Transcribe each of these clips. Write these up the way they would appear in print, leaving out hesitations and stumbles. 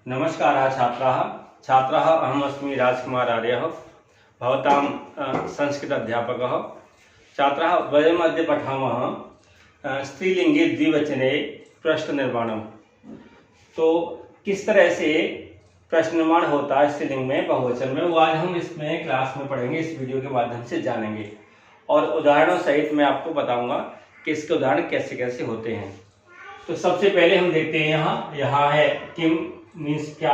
नमस्कारः छात्राः छात्राः अहमस्मि राजकुमार आर्यः भवतां संस्कृत अध्यापकः। छात्राः वयम् अद्य पठामः स्त्रीलिंगे द्विवचने प्रश्न निर्माणम्। तो किस तरह से प्रश्न निर्माण होता है स्त्रीलिंग में बहुवचन में, वो आज हम इसमें क्लास में पढ़ेंगे, इस वीडियो के माध्यम से जानेंगे और उदाहरणों सहित मैं आपको बताऊंगा कि इसके उदाहरण कैसे कैसे होते हैं। तो सबसे पहले हम देखते हैं यहाँ है किम मीन्स क्या,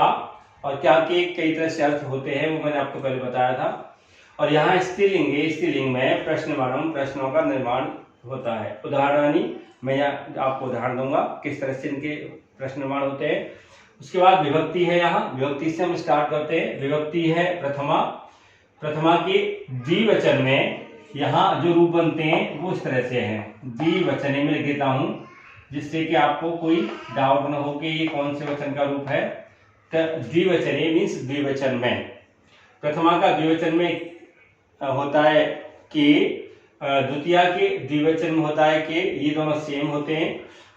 और क्या के कई तरह से अर्थ होते हैं, वो मैंने आपको पहले बताया था। और यहाँ स्त्रीलिंग में प्रश्नवाणम प्रश्नों का निर्माण होता है। उदाहरणानि मैं आपको उदाहरण दूंगा किस तरह से इनके प्रश्न निर्माण होते हैं। उसके बाद विभक्ति है, यहाँ विभक्ति से हम स्टार्ट करते हैं। विभक्ति है प्रथमा के द्विवचन में यहाँ जो रूप बनते हैं वो इस तरह से हैं। द्विवचने में लिख देता हूँ जिससे कि आपको कोई डाउट न हो कि ये कौन से वचन का रूप है। द्विवचने मीन्स द्विवचन में। प्रथमा का द्विवचन में होता है कि, द्वितीया के द्विवचन में होता है कि, ये दोनों सेम होते हैं।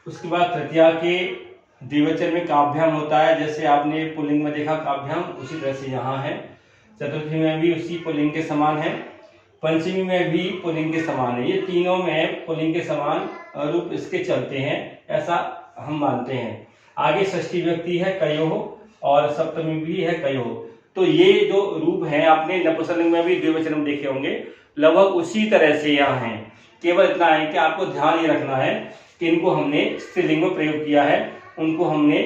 उसके बाद तृतीया के द्विवचन में काभ्याम होता है, जैसे आपने पुल्लिंग में देखा काभ्याम, उसी तरह से यहाँ है। चतुर्थी में भी उसी पुल्लिंग के समान है। पंचमी में भी पुल्लिंग के समान है। ये तीनों में पुल्लिंग के समान रूप इसके चलते हैं, ऐसा हम मानते हैं। आगे षष्ठी व्यक्ति है कयोः और सप्तमी भी है कयोः। तो ये जो रूप हैं आपने नपुंसकलिंग में भी द्विवचन में देखे होंगे, लगभग उसी तरह से यहाँ हैं। केवल इतना है कि आपको ध्यान ये रखना है कि इनको हमने स्त्रीलिंग में प्रयोग किया है, उनको हमने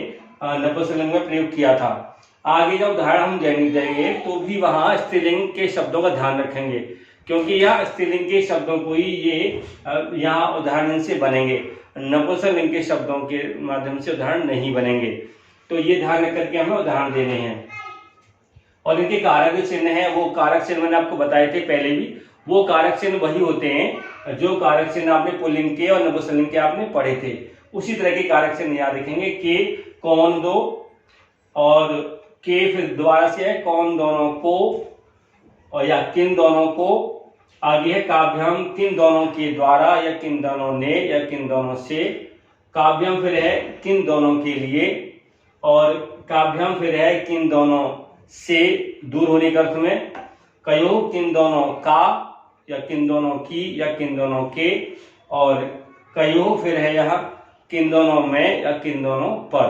नपुंसकलिंग में प्रयोग किया था। आगे जब उदाहरण हम देंगे तो भी वहाँ स्त्रीलिंग के शब्दों का ध्यान रखेंगे, क्योंकि यह स्त्रीलिंग के शब्दों को ही ये यहाँ उदाहरण से बनेंगे, नपुंसकलिंग के शब्दों के माध्यम से उदाहरण नहीं बनेंगे। तो ये ध्यान रख करके हमें उदाहरण देने हैं। और इनके कारक चिन्ह है, वो कारक चिन्ह मैंने आपको बताए थे पहले भी। वो कारक चिन्ह वही होते हैं जो कारक चिन्ह आपने पुल्लिंग के और नपुंसकलिंग के आपने पढ़े थे, उसी तरह के कारक चिन्ह याद रखेंगे। के कौन दो, और के फिर दोबारा से है कौन दोनों को, और या किन दोनों को। आगे है काभ्याम किन दोनों के द्वारा, या किन दोनों ने, या किन दोनों से। काभ्याम फिर है किन दोनों के लिए, और काभ्याम फिर है किन दोनों से दूर होने के अर्थ में। कयोः किन दोनों का, या किन दोनों की, या किन दोनों के। और कयोः फिर है यह किन दोनों में, या किन दोनों पर।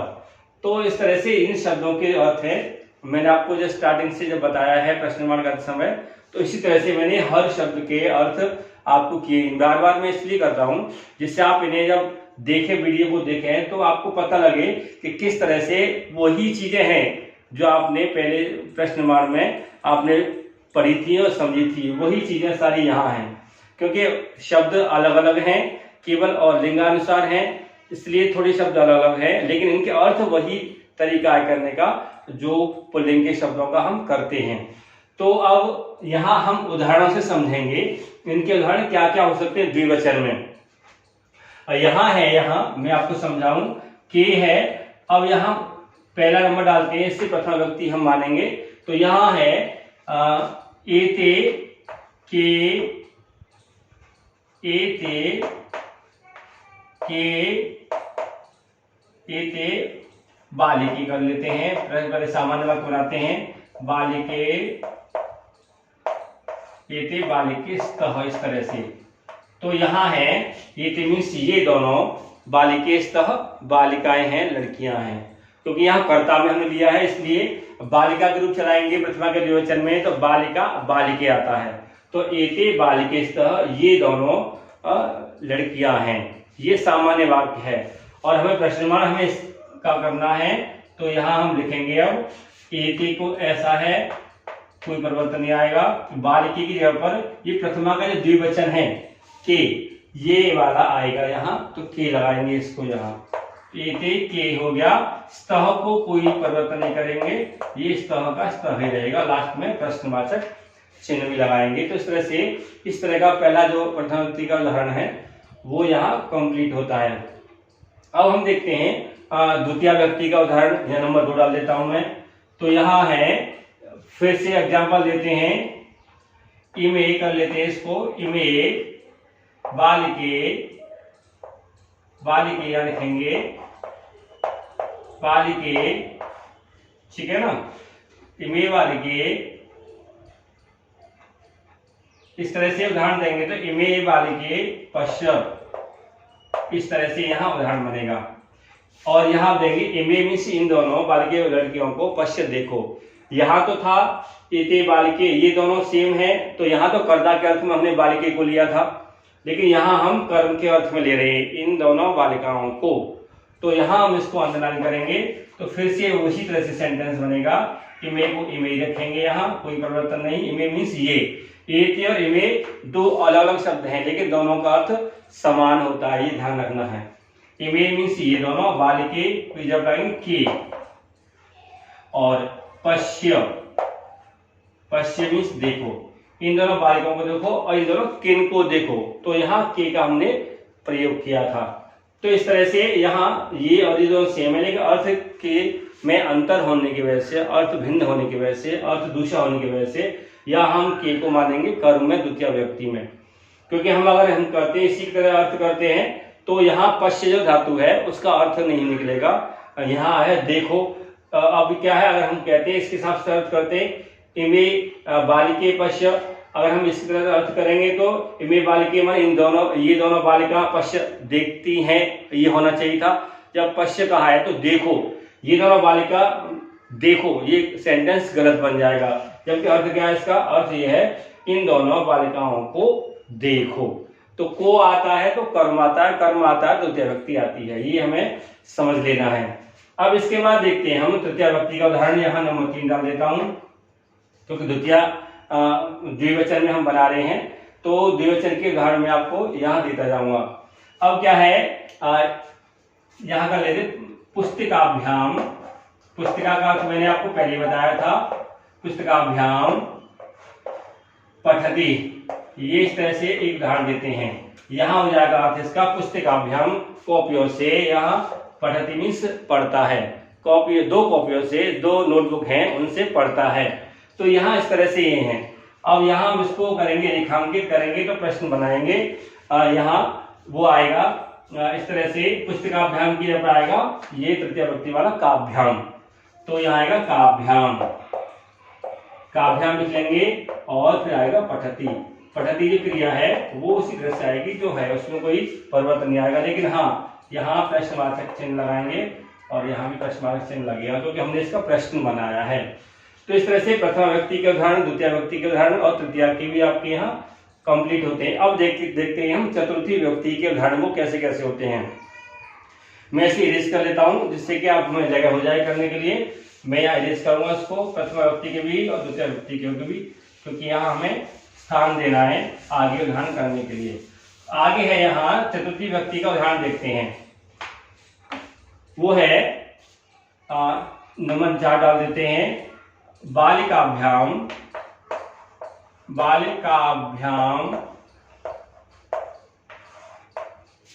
तो इस तरह से इन शब्दों के अर्थ है। मैंने आपको जो स्टार्टिंग से जब बताया है प्रश्न निर्माण करते समय, तो इसी तरह से मैंने हर शब्द के अर्थ आपको किए। बार बार मैं इसलिए करता हूँ जिससे आप इन्हें जब देखें, वीडियो को देखें, तो आपको पता लगे कि किस तरह से वही चीजें हैं जो आपने पहले प्रश्न निर्माण में आपने पढ़ी थी और समझी थी, वही चीजें सारी यहाँ हैं। क्योंकि शब्द अलग अलग हैं केवल और लिंगानुसार हैं, इसलिए थोड़े शब्द अलग अलग हैं, लेकिन इनके अर्थ वही तरीका है करने का जो पुल्लिंग के शब्दों का हम करते हैं। तो अब यहाँ हम उदाहरणों से समझेंगे इनके उदाहरण क्या क्या हो सकते हैं द्विवचन में। यहाँ मैं आपको समझाऊं के है। अब यहाँ पहला नंबर डालते हैं, इससे प्रथम व्यक्ति हम मानेंगे। तो यहाँ है एते बालिके कर लेते हैं, पहले सामान्य वाक्य बनाते हैं। बालिके एते बालिके स्तः, इस तरह से। तो यहाँ है एते मीन्स ये दोनों, बालिके स्तः बालिकाएं हैं, लड़कियां हैं। क्योंकि यहाँ कर्ता में हमने लिया है, इसलिए बालिका के रूप चलाएंगे प्रथमा के द्विवचन में, तो बालिका बालिके आता है। तो एते बालिके स्तः ये दोनों लड़कियां हैं, ये सामान्य वाक्य है। और हमें प्रश्न निर्माण हमें इसका करना है, तो यहाँ हम लिखेंगे अब एते को ऐसा है, कोई परिवर्तन नहीं आएगा। बालिके की जगह पर ये प्रथमा का जो द्विवचन है के, ये वाला आएगा यहाँ, तो के लगाएंगे इसको यहाँ। एते के हो गया। स्तः को कोई परिवर्तन नहीं करेंगे, ये स्तः का स्तः ही रहेगा। लास्ट में प्रश्नवाचक चिन्ह भी लगाएंगे। तो इस तरह से इस तरह का पहला जो प्रथम व्यक्ति का उदाहरण है वो यहाँ कंप्लीट होता है। अब हम देखते हैं द्वितीय व्यक्ति का उदाहरण, यह नंबर 2 डाल देता हूं मैं। तो यहाँ है, फिर से एग्जाम्पल देते हैं, इमे कर लेते हैं इसको। इमे बालिके यहाँ लिखेंगे, बालिके ठीक है ना। इमे बालिके, इस तरह से उदाहरण देंगे तो इमे बालिके पश्यत, इस तरह से यहाँ उदाहरण बनेगा। और यहाँ देंगे इमे मीन्स इन दोनों बालिके लड़कियों को, पश्य देखो। यहाँ तो था इते बालिके, ये दोनों सेम है, तो यहाँ तो कर्ता के अर्थ में हमने बालिके को लिया था, लेकिन यहाँ हम कर्म के अर्थ में ले रहे हैं इन दोनों बालिकाओं को। तो यहाँ हम इसको अंडरलाइन करेंगे तो फिर से उसी तरह से सेंटेंस बनेगा। इमे को इमे रखेंगे, यहाँ कोई परिवर्तन नहीं। इमे मीन्स ये, एते और इमे दो अलग अलग शब्द हैं, लेकिन दोनों का अर्थ समान होता है, ये ध्यान रखना है। इमे मीन्स ये दोनों, बालिके जब लगेंगे के, और पश्य, पश्य मीन्स देखो, इन दोनों बालिकाओं को देखो और इन दोनों किन को देखो, तो यहाँ के का हमने प्रयोग किया था। तो इस तरह से यहाँ ये और ये दोनों सेम है, लेकिन अर्थ के में अंतर होने की वजह से, अर्थ भिन्न होने की वजह से, अर्थ दूसरा होने की वजह से या हम के को मानेंगे कर्म में द्वितीय व्यक्ति में, क्योंकि हम अगर हम करते हैं इसी तरह अर्थ करते हैं तो यहाँ पश्य जो धातु है उसका अर्थ नहीं निकलेगा। यहाँ है देखो, अब क्या है, अगर हम कहते हैं इसके हिसाब से अर्थ करते हैं इमे बालिके पश्य, अगर हम इसकी तरह अर्थ करेंगे तो इमे बालिके माने इन दोनों, ये दोनों बालिका पश्य देखती हैं, ये होना चाहिए था। जब पश्य कहा है तो देखो, ये दोनों बालिका देखो, ये सेंटेंस गलत बन जाएगा। जबकि अर्थ क्या है इसका, अर्थ ये है इन दोनों बालिकाओं को देखो। तो को आता है तो कर्म आता है, कर्म आता है तो द्वितीय व्यक्ति आती है, ये हमें समझ लेना है। अब इसके बाद देखते हैं हम तृतीय व्यक्ति का उदाहरण, यहाँ नंबर 3 डाल देता हूं, क्योंकि द्वितीय द्विवचन में हम बना रहे हैं, तो द्विवचन के उदाहरण में आपको यहाँ देता जाऊंगा। अब क्या है, यहाँ का लेते पुस्तिकाभ्याम, पुस्तिका का अर्थ मैंने आपको पहले बताया था, पुस्तिकाभ्याम पठति, ये इस तरह से एक उदाहरण देते हैं। यहाँ हो जाएगा अर्थ इसका पुस्तिकाभ्याम कॉपियों से, यहाँ पठति मीन्स पढ़ता है, कॉपी दो कॉपियों से, दो नोटबुक हैं उनसे पढ़ता है। तो यहाँ इस तरह से ये हैं। अब यहाँ हम इसको करेंगे, रेखांकित करेंगे तो प्रश्न बनाएंगे। यहाँ वो आएगा इस तरह से, पुस्तिकाभ्याम की जब आएगा ये तृतीय व्यक्ति वाला काभ्याम, तो यहाँ आएगा काभ्याम, काभ्याम लिख लेंगे और फिर आएगा पठति। पठति जो क्रिया है वो उसी तरह से आएगी जो है, उसमें कोई परिवर्तन नहीं आएगा। लेकिन हाँ, यहाँ प्रश्नवाचक चिन्ह लगाएंगे और यहाँ भी प्रश्नवाचक चिन्ह लगेगा, क्योंकि हमने इसका प्रश्न बनाया है। तो इस तरह से प्रथम व्यक्ति के उदाहरण, द्वितीय व्यक्ति के उदाहरण और तृतीय के भी आपके यहाँ कंप्लीट होते हैं। अब देखते हैं हम चतुर्थी व्यक्ति के उदाहरण वो कैसे कैसे होते हैं। मैं इसे इरेज कर लेता हूँ जिससे कि आप हमें जगह हो जाए करने के लिए। मैं यहाँ इरेज करूंगा इसको, प्रथम व्यक्ति के भी और द्वितीय व्यक्ति के भी, क्योंकि यहाँ हमें स्थान देना है आगे उदाहरण करने के लिए। आगे है यहाँ चतुर्थी व्यक्ति का उदाहरण देखते हैं, वो है नंबर 4 डाल देते हैं, बालिकाभ्याम, बालिकाभ्याम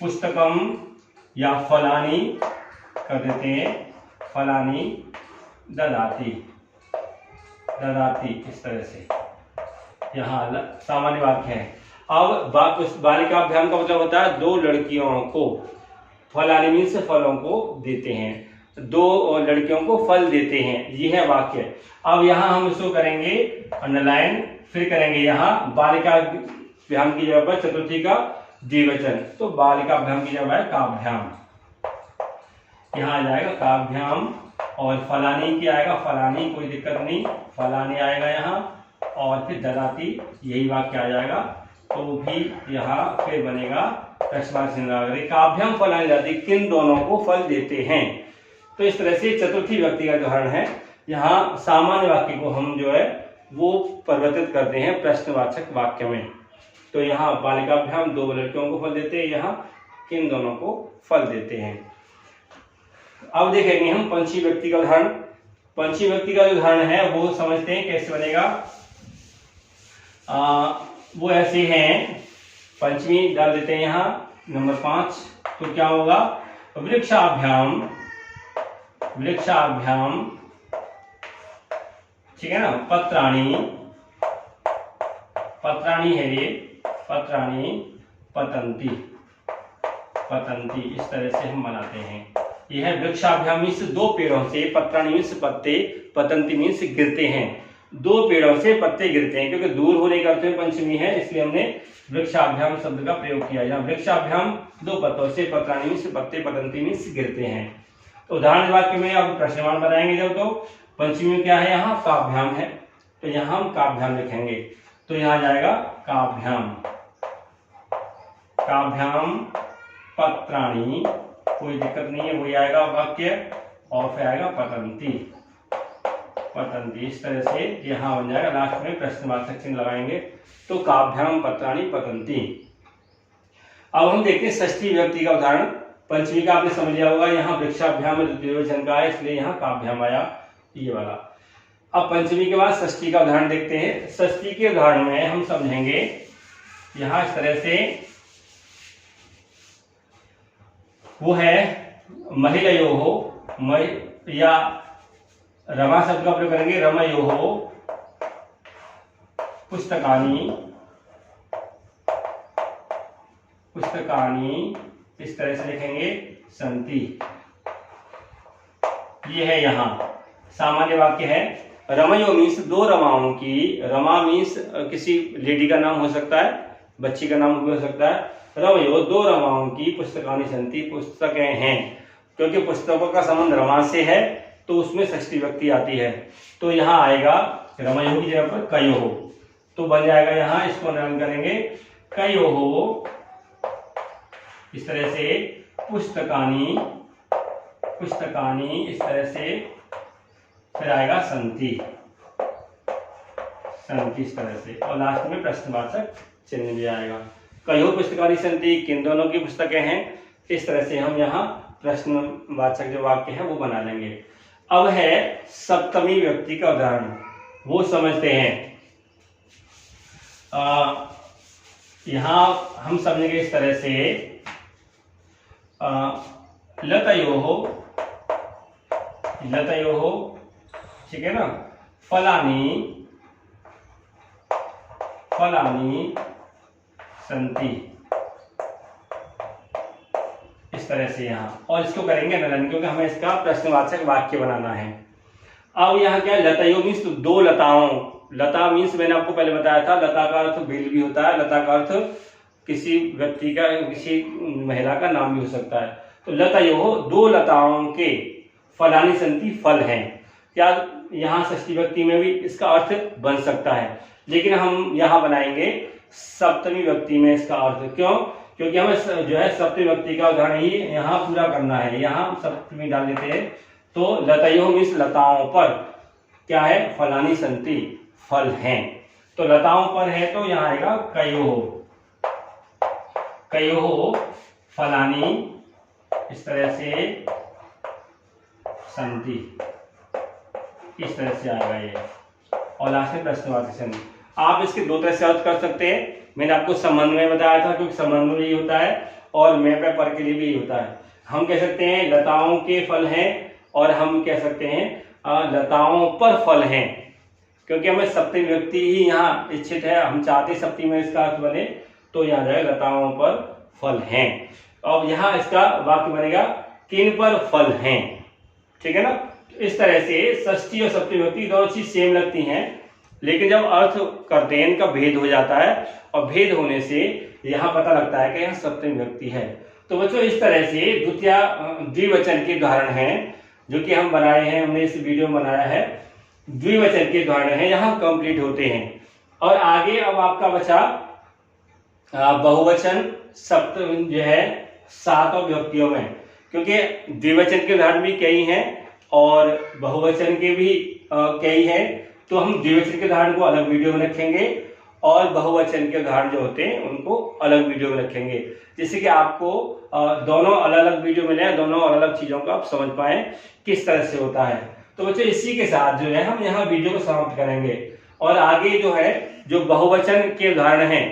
पुस्तकम या फलानी कर देते हैं, फलानी ददाती, ददाती, इस तरह से यहाँ सामान्य वाक्य है। अब बालिकाभ्याम का मतलब होता है दो लड़कियों को, फलानी मीन्स फलों को देते हैं, दो लड़कियों को फल देते हैं, ये है वाक्य। अब यहाँ हम इसको करेंगे अंडरलाइन, फिर करेंगे यहाँ बालिकाभ्याम की जगह पर चतुर्थी का द्विवचन, तो बालिकाभ्याम की जगह है काभ्याम, यहाँ आ जाएगा काभ्याम। और फलानी की आएगा फलानी, कोई दिक्कत नहीं, फलानी आएगा यहाँ, और फिर ददाती, यही वाक्य आ जाएगा। तो भी यहाँ फिर बनेगा काभ्याम फलानी ददाती, किन दोनों को फल देते हैं। तो इस तरह से चतुर्थी व्यक्ति का उदाहरण है। यहाँ सामान्य वाक्य को हम जो है वो परिवर्तित करते हैं प्रश्नवाचक वाक्य में। तो यहाँ बालिकाभ्याम दो लड़कियों को फल देते हैं, यहाँ किन दोनों को फल देते हैं। अब देखेंगे हम पंचमी व्यक्ति का उदाहरण। पंचमी व्यक्ति का जो उदाहरण है वो समझते हैं कैसे बनेगा। वो ऐसे हैं, पंचमी डाल देते हैं यहाँ नंबर 5, तो क्या होगा, वृक्षाभ्याम, वृक्षाभ्याम, ठीक है ना, पत्राणी, पत्राणी है ये, पत्राणी पतंती, पतंती, इस तरह से हम बनाते हैं। यह है वृक्षाभ्याम मीन्स दो पेड़ों से, पत्राणि मीन्स पत्ते, पतंती मीन्स गिरते हैं, दो पेड़ों से पत्ते गिरते हैं। क्योंकि दूर होने का अर्थ में पंचमी है, इसलिए हमने वृक्षाभ्याम शब्द का प्रयोग किया। यहाँ वृक्षाभ्याम दो पत्तों से, पत्राणि मीन्स पत्ते, पतंती मीन्स गिरते हैं। तो उदाहरण वाक्य में अब प्रश्नवान बनाएंगे जब, तो पंचमी में क्या है, यहाँ काभ्याम है, तो यहाँ हम काभ्याम लिखेंगे। तो यहाँ जाएगा काभ्याम, काभ्याम पत्राणि, कोई दिक्कत नहीं है, वही आएगा वाक्य। और फिर आएगा पतंती, पतंती। इस तरह से यहाँ बन जाएगा। लास्ट में प्रश्नवाचक चिन्ह लगाएंगे। तो काभ्याम पत्राणि पतंती। अब हम देखते हैं षष्ठी विभक्ति का उदाहरण। पंचमी का आपने समझ लिया होगा, यहाँ वृक्षाभ्याम द्विवचन का है, इसलिए यहाँ काभ्याम आया, ये वाला। अब पंचमी के बाद षष्ठी का उदाहरण देखते हैं। षष्ठी के उदाहरण में हम समझेंगे यहाँ इस तरह से, वो है महिलयोः, या रमा शब्द का प्रयोग करेंगे, रमयोः पुस्तकानि, पुस्तकानि, इस तरह से लिखेंगे सन्ति। ये है यहाँ सामान्य वाक्य है। रमयो मीन्स दो रमाओं की, रमा मीन्स किसी लेडी का नाम हो सकता है, बच्ची का नाम भी हो सकता है। रमयो दो रमाओं की, पुस्तकानि सन्ति, पुस्तकें हैं। क्योंकि पुस्तकों का संबंध रमा से है तो उसमें षष्ठी विभक्ति आती है। तो यहाँ आएगा रमयो की जगह पर कयोः, तो बन जाएगा यहाँ, इसको नाम करेंगे कयोः। इस तरह से पुस्तकानि, पुस्तकानि, इस तरह से फिर आएगा सन्ति, सन्ति, इस तरह से। और लास्ट में प्रश्नवाचक चिन्ह भी आएगा। कयोः पुस्तकानि सन्ति, किन दोनों की पुस्तकें हैं। इस तरह से हम यहाँ प्रश्नवाचक जो वाक्य है वो बना लेंगे। अब है सप्तमी विभक्ति का उदाहरण, वो समझते हैं। यहाँ हम समझेंगे इस तरह से, लतयोः, लतयोः, ठीक है ना, फलानि, फलानि सन्ति, इस तरह से यहाँ। और इसको करेंगे नलन, क्योंकि हमें इसका प्रश्नवाचक वाक्य बनाना है। अब यहाँ क्या है, लतयोः मीन्स दो लताओं, लता मीन्स मैंने आपको पहले बताया था, लता का अर्थ बेल भी होता है, लता का अर्थ किसी व्यक्ति का, किसी महिला का नाम भी हो सकता है। तो लतयोः दो लताओं के, फलानि सन्ति फल हैं। क्या यहाँ षष्ठी विभक्ति में भी इसका अर्थ बन सकता है, लेकिन हम यहाँ बनाएंगे सप्तमी विभक्ति में इसका अर्थ। क्यों? क्योंकि हमें जो है सप्तमी विभक्ति का उदाहरण ही यहाँ पूरा करना है। यहाँ हम सप्तमी डाल देते हैं। तो लतयोः मीन्स लताओं पर क्या है, फलानि सन्ति फल हैं। तो लताओं पर है तो यहाँ आएगा कयोः, कयोः फलानि, इस तरह से सन्ति, इस तरह से आएगा ये। और लास्ट में प्रश्नवाचक चिन्ह। आप इसके दो तरह से अर्थ कर सकते हैं। मैंने आपको संबंध में बताया था, क्योंकि संबंध में यही होता है, और मैं पे पर के लिए भी यही होता है। हम कह सकते हैं लताओं के फल हैं, और हम कह सकते हैं लताओं पर फल हैं, क्योंकि हमें सप्तमी विभक्ति ही यहाँ इच्छित है। हम चाहते सप्तमी में इसका अर्थ बने, तो यहाँ जाएगा लताओं पर फल हैं। अब यहाँ इसका वाक्य बनेगा किन पर फल हैं, ठीक है ना। इस तरह से षष्ठी और सप्तमी विभक्ति दोनों चीज सेम लगती हैं, लेकिन जब अर्थ करते हैं इनका भेद हो जाता है, और भेद होने से यहाँ पता लगता है कि यहाँ सप्तमी विभक्ति है। तो बच्चों इस तरह से द्विवचन के उदाहरण हैं जो कि हम बनाए हैं, हमने इस वीडियो में बनाया है। द्विवचन के उदाहरण हैं, यहाँ कंप्लीट होते हैं। और आगे अब आपका बचा बहुवचन सप्तमी जो है सातों विभक्तियों में, क्योंकि द्विवचन के उदाहरण भी कई हैं और बहुवचन के भी कई हैं। तो हम द्विवचन के उदाहरण को अलग वीडियो में रखेंगे और बहुवचन के उदाहरण जो होते हैं उनको अलग वीडियो में रखेंगे, जिससे कि आपको दोनों अलग अलग वीडियो मिले, दोनों अलग अलग चीजों को आप समझ पाएं किस तरह से होता है। तो बच्चों इसी के साथ जो है हम यहाँ वीडियो को समाप्त करेंगे, और आगे जो है जो बहुवचन के उदाहरण हैं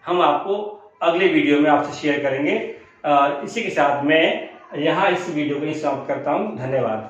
हम आपको अगले वीडियो में आपसे शेयर करेंगे। इसी के साथ मैं यहाँ इस वीडियो को समाप्त करता हूँ। धन्यवाद।